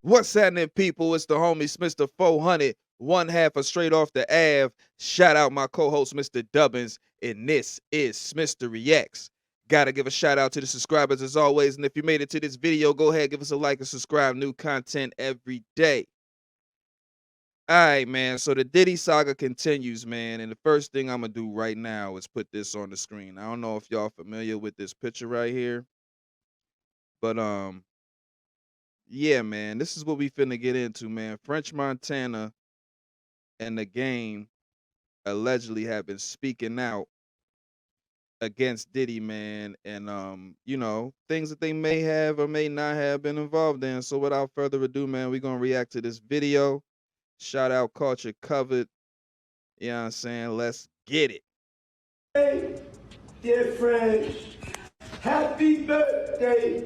What's happening, people? It's the homie Smitster 400, one half of Straight Off the Ave. Shout out my co-host, Mr. Dubbins, and this is Smitster Reacts. Gotta give a shout out to the subscribers as always, and if you made it to this video, go ahead, give us a like and subscribe. New content every day. All right, man, so the Diddy saga continues, man, and the first thing I'm gonna do right now is put this on the screen. I don't know if y'all familiar with this picture right here, but yeah, man, this is what we finna get into, man. French Montana and the game allegedly have been speaking out against Diddy, man, and things that they may have or may not have been involved in. So without further ado, man, we're gonna react to this video. Shout out Culture Covered. You know what I'm saying? Let's get it. Hey, dear friends, happy birthday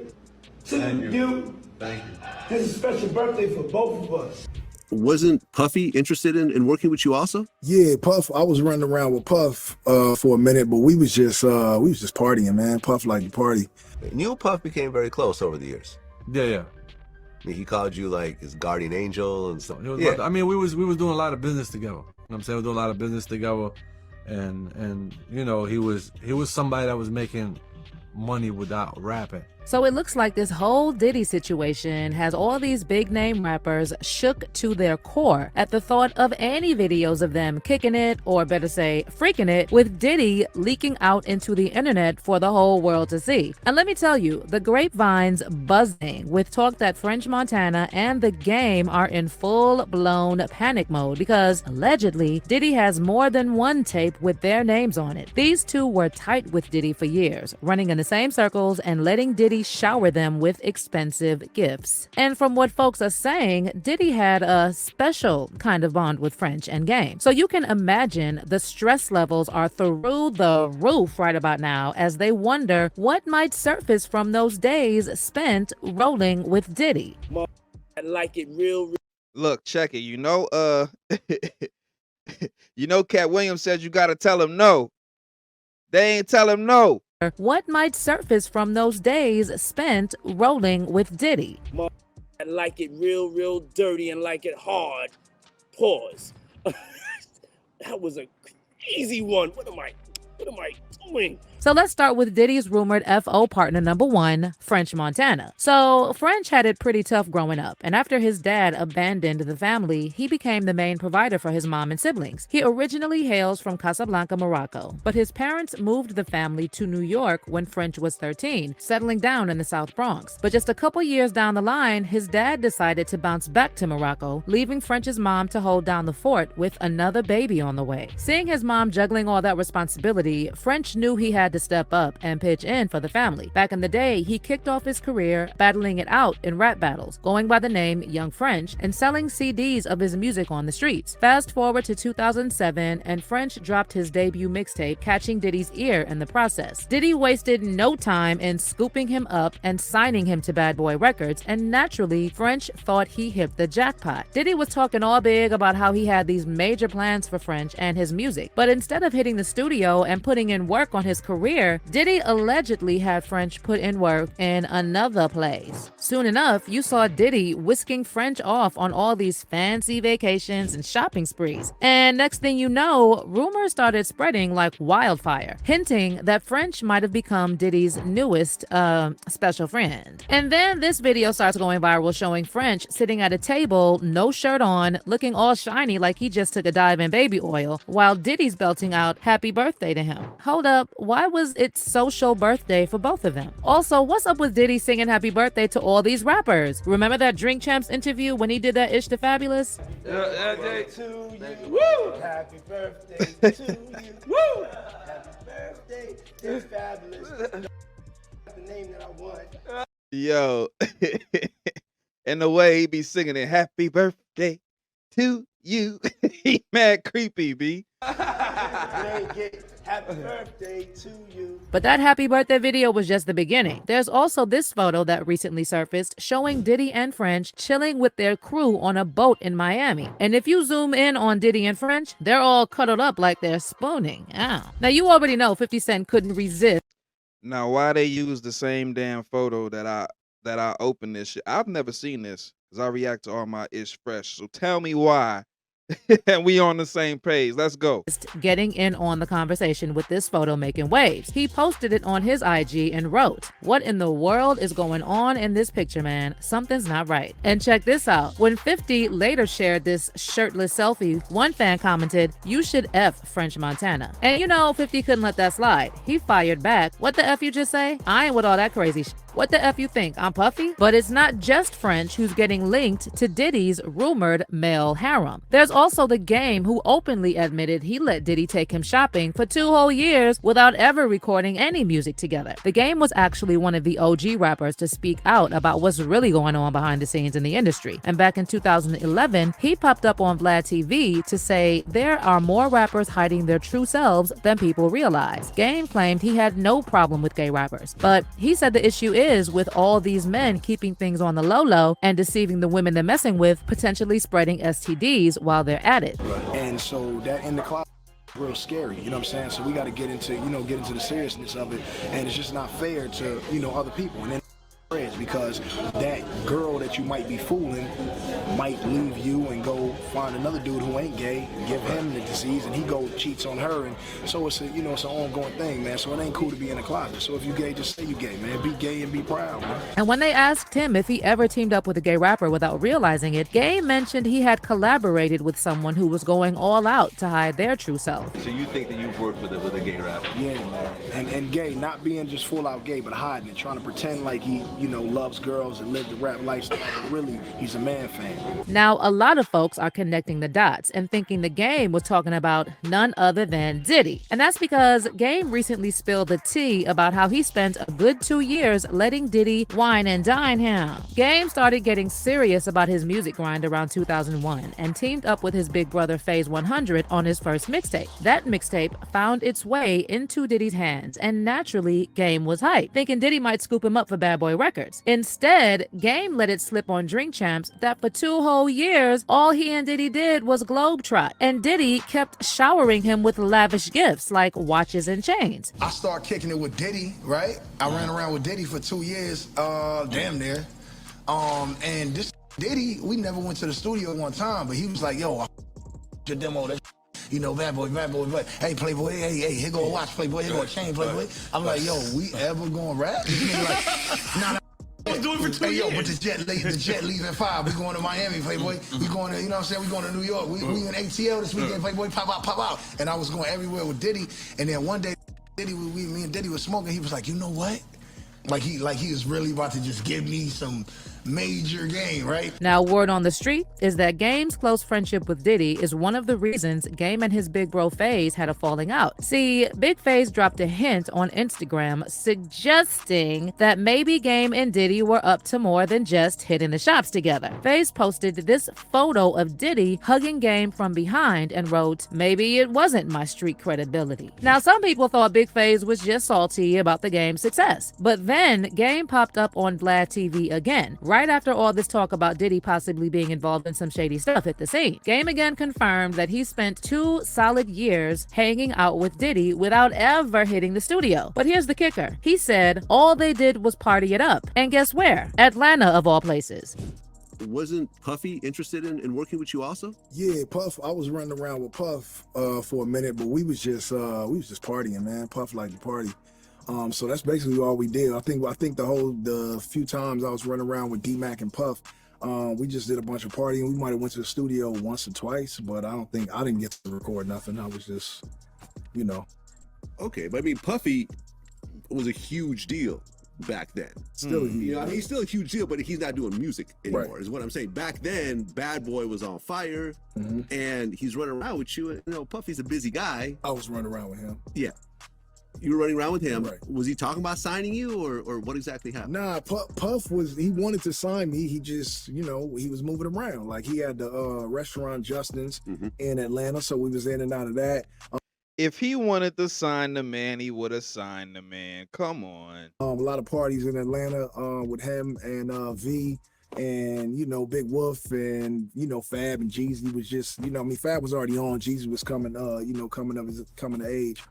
to you. Thank you. This is a special birthday for both of us. Wasn't Puffy interested in working with you also? Yeah, Puff. I was running around with Puff for a minute, but we was just partying, man. Puff liked to party. And you and Puff became very close over the years. Yeah. I mean, he called you like his guardian angel and stuff. I mean, we was doing a lot of business together. You know what I'm saying? We were doing a lot of business together, and you know, he was somebody that was making money without rapping. So it looks like this whole Diddy situation has all these big name rappers shook to their core at the thought of any videos of them kicking it, or better say freaking it, with Diddy leaking out into the internet for the whole world to see. And let me tell you, the grapevine's buzzing with talk that French Montana and the game are in full-blown panic mode because allegedly Diddy has more than one tape with their names on it. These two were tight with Diddy for years, running in the same circles and letting Diddy shower them with expensive gifts. And from what folks are saying, Diddy had a special kind of bond with French and Game. So you can imagine the stress levels are through the roof right about now as they wonder what might surface from those days spent rolling with Diddy. I like it real. Look, check it. You know, Cat Williams says you gotta tell him no. They ain't tell him no. What might surface from those days spent rolling with Diddy? I like it real dirty and like it hard. Pause. That was a crazy one. What am I doing? So let's start with Diddy's rumored FO partner number one, French Montana. So French had it pretty tough growing up, and after his dad abandoned the family, he became the main provider for his mom and siblings. He originally hails from Casablanca, Morocco, but his parents moved the family to New York when French was 13, settling down in the South Bronx. But just a couple years down the line, his dad decided to bounce back to Morocco, leaving French's mom to hold down the fort with another baby on the way. Seeing his mom juggling all that responsibility, French knew he had to step up and pitch in for the family. Back in the day, he kicked off his career battling it out in rap battles, going by the name Young French and selling CDs of his music on the streets. Fast forward to 2007, and French dropped his debut mixtape, catching Diddy's ear in the process. Diddy wasted no time in scooping him up and signing him to Bad Boy Records, and naturally, French thought he hit the jackpot. Diddy was talking all big about how he had these major plans for French and his music, but instead of hitting the studio and putting in work on his career, Diddy allegedly had French put in work in another place. Soon enough, you saw Diddy whisking French off on all these fancy vacations and shopping sprees. And next thing you know, rumors started spreading like wildfire, hinting that French might have become Diddy's newest special friend. And then this video starts going viral showing French sitting at a table, no shirt on, looking all shiny like he just took a dive in baby oil, while Diddy's belting out happy birthday to him. Hold up, why was it social birthday for both of them? Also, what's up with Diddy singing happy birthday to all these rappers? Remember that Drink Champs interview when he did that Ish to Fabulous? Birthday to you. Woo! Happy birthday to you. Woo! Happy birthday. It's fabulous. That's the name that I want. Yo, and the way he be singing it, happy birthday to you. He mad creepy, B. Happy birthday to you. But that happy birthday video was just the beginning. There's also this photo that recently surfaced showing Diddy and French chilling with their crew on a boat in Miami. And if you zoom in on Diddy and French, they're all cuddled up like they're spooning. Ow. Now you already know 50 Cent couldn't resist. Now, why they use the same damn photo that that I open this shit. I've never seen this because I react to all my ish fresh. So tell me why. And we on the same page. Let's go. Getting in on the conversation with this photo making waves. He posted it on his IG and wrote, "What in the world is going on in this picture, man? Something's not right." And check this out. When 50 later shared this shirtless selfie, one fan commented, "You should F French Montana." And you know 50 couldn't let that slide. He fired back, "What the F you just say? I ain't with all that crazy shit. What the F you think? I'm Puffy?" But it's not just French who's getting linked to Diddy's rumored male harem. There's also the Game, who openly admitted he let Diddy take him shopping for 2 whole years without ever recording any music together. The Game was actually one of the OG rappers to speak out about what's really going on behind the scenes in the industry. And back in 2011, he popped up on Vlad TV to say there are more rappers hiding their true selves than people realize. Game claimed he had no problem with gay rappers, but he said the issue is with all these men keeping things on the low and deceiving the women they're messing with, potentially spreading STDs while they're at it. And so that in the closet is real scary, you know what I'm saying? So we got to get into the seriousness of it, and it's just not fair to, other people. And then because that girl that you might be fooling might leave you and go find another dude who ain't gay, give him the disease, and he go cheats on her, and so it's it's an ongoing thing, man. So it ain't cool to be in the closet. So if you gay, just say you gay, man. Be gay and be proud, man. And when they asked him if he ever teamed up with a gay rapper without realizing it, Gay mentioned he had collaborated with someone who was going all out to hide their true self. So you think that you've worked with a gay rapper? Yeah, man. And gay, not being just full out gay, but hiding it, trying to pretend like he loves girls and lives the rap lifestyle, but really he's a man fan. Now, a lot of folks are connecting the dots and thinking the Game was talking about none other than Diddy. And that's because Game recently spilled the tea about how he spent a good 2 years letting Diddy wine and dine him. Game started getting serious about his music grind around 2001 and teamed up with his big brother Phase 100 on his first mixtape. That mixtape found its way into Diddy's hands, and naturally, Game was hyped, thinking Diddy might scoop him up for Bad Boy Records. Instead, Game let it slip on Drink Champs that for 2 whole years, all he and Diddy did was globetrot, and Diddy kept showering him with lavish gifts like watches and chains. I started kicking it with Diddy, right? I ran around with Diddy for 2 years, damn near. And this Diddy, we never went to the studio one time, but he was like, "Yo, your demo, that bad boy, but hey, Playboy, hey, here go a watch, Playboy, here go a chain, Playboy." I'm like, "Yo, we ever gonna rap?" Like, nah. I was doing it for 2 years. But the jet leaves at 5. We going to Miami, Playboy. We going to, we going to New York. We in ATL this weekend, Playboy. Pop out. And I was going everywhere with Diddy. And then one day, me and Diddy was smoking. He was like, "You know what?" Like he was really about to just give me some major game, right? Now, word on the street is that Game's close friendship with Diddy is one of the reasons Game and his big bro FaZe had a falling out. See, Big FaZe dropped a hint on Instagram suggesting that maybe Game and Diddy were up to more than just hitting the shops together. FaZe posted this photo of Diddy hugging Game from behind and wrote, "Maybe it wasn't my street credibility." Now, some people thought Big FaZe was just salty about the Game's success, but then Game popped up on Vlad TV again, right after all this talk about Diddy possibly being involved in some shady stuff hit the scene. Game again confirmed that he spent 2 solid years hanging out with Diddy without ever hitting the studio. But here's the kicker. He said all they did was party it up. And guess where? Atlanta, of all places. Wasn't Puffy interested in working with you also? Yeah, Puff. I was running around with Puff for a minute, but we was just partying, man. Puff liked to party. So that's basically all we did. I think the few times I was running around with D-Mac and Puff, we just did a bunch of partying. We might have went to the studio once or twice, but I didn't get to record nothing. I was just, Okay, but I mean, Puffy was a huge deal back then. Still, he's still a huge deal, but he's not doing music anymore, right, is what I'm saying. Back then, Bad Boy was on fire, and he's running around with you. And, Puffy's a busy guy. I was running around with him. Yeah. You were running around with him. Right. Was he talking about signing you, or what exactly happened? Nah, Puff he wanted to sign me. He just, he was moving around. Like, he had the restaurant Justin's in Atlanta, so we was in and out of that. If he wanted to sign the man, he would have signed the man. Come on. A lot of parties in Atlanta with him and V. and Big Wolf and Fab and Jeezy was just Fab was already on. Jeezy was coming coming of age,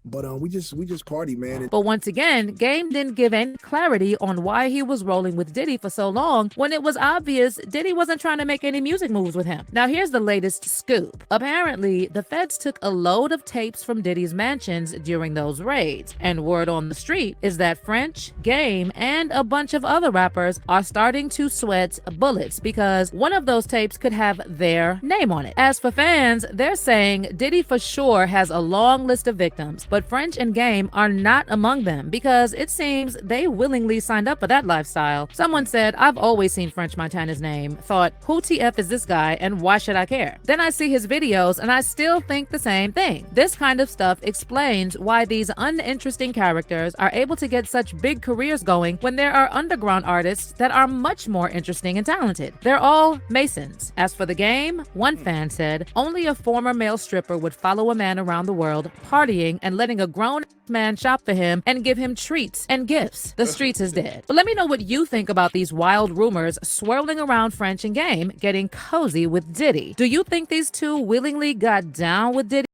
but we just party, man. But once again, Game didn't give any clarity on why he was rolling with Diddy for so long when it was obvious Diddy wasn't trying to make any music moves with him. Now here's the latest scoop. Apparently, the feds took a load of tapes from Diddy's mansions during those raids, and word on the street is that French, Game, and a bunch of other rappers are starting to sweat bullets because one of those tapes could have their name on it. As for fans, they're saying Diddy for sure has a long list of victims, but French and Game are not among them because it seems they willingly signed up for that lifestyle. Someone said, I've always seen French Montana's name, thought, who TF is this guy and why should I care? Then I see his videos and I still think the same thing. This kind of stuff explains why these uninteresting characters are able to get such big careers going when there are underground artists that are much more interesting and talented. They're all Masons. As for the Game, one fan said, only a former male stripper would follow a man around the world, partying and letting a grown man shop for him and give him treats and gifts. The streets is dead. But let me know what you think about these wild rumors swirling around French and Game getting cozy with Diddy. Do you think these two willingly got down with Diddy?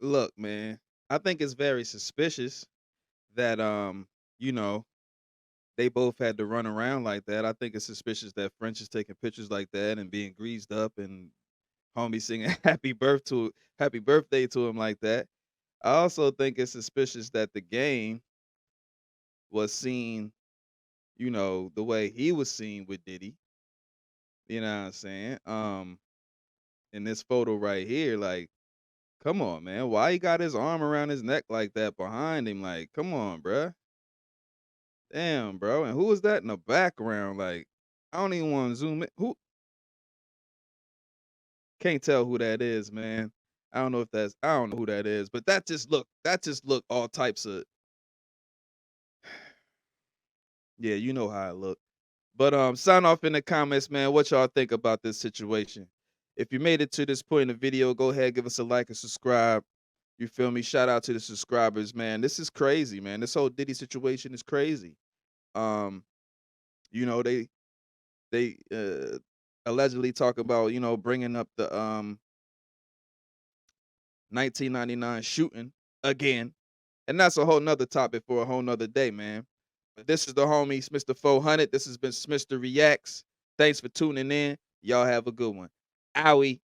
Look, man, I think it's very suspicious that they both had to run around like that. I think it's suspicious that French is taking pictures like that and being greased up and homie singing happy birthday to him like that. I also think it's suspicious that the Game was seen, the way he was seen with Diddy. You know what I'm saying? In this photo right here, like, come on, man. Why he got his arm around his neck like that behind him? Like, come on, bruh. Damn, bro. And who is that in the background? Like, I don't even want to zoom in. Who? Can't tell who that is, man. I don't know who that is, but that just look all types of, yeah, you know how it look. But sign off in the comments, man. What y'all think about this situation? If you made it to this point in the video, go ahead, give us a like and subscribe. You feel me? Shout out to the subscribers, man. This is crazy, man. This whole Diddy situation is crazy. Um, they allegedly talk about, bringing up the 1999 shooting again. And that's a whole nother topic for a whole nother day, man. But this is the homie, Mr. 400. This has been Smitster Reacts. Thanks for tuning in. Y'all have a good one. Owie.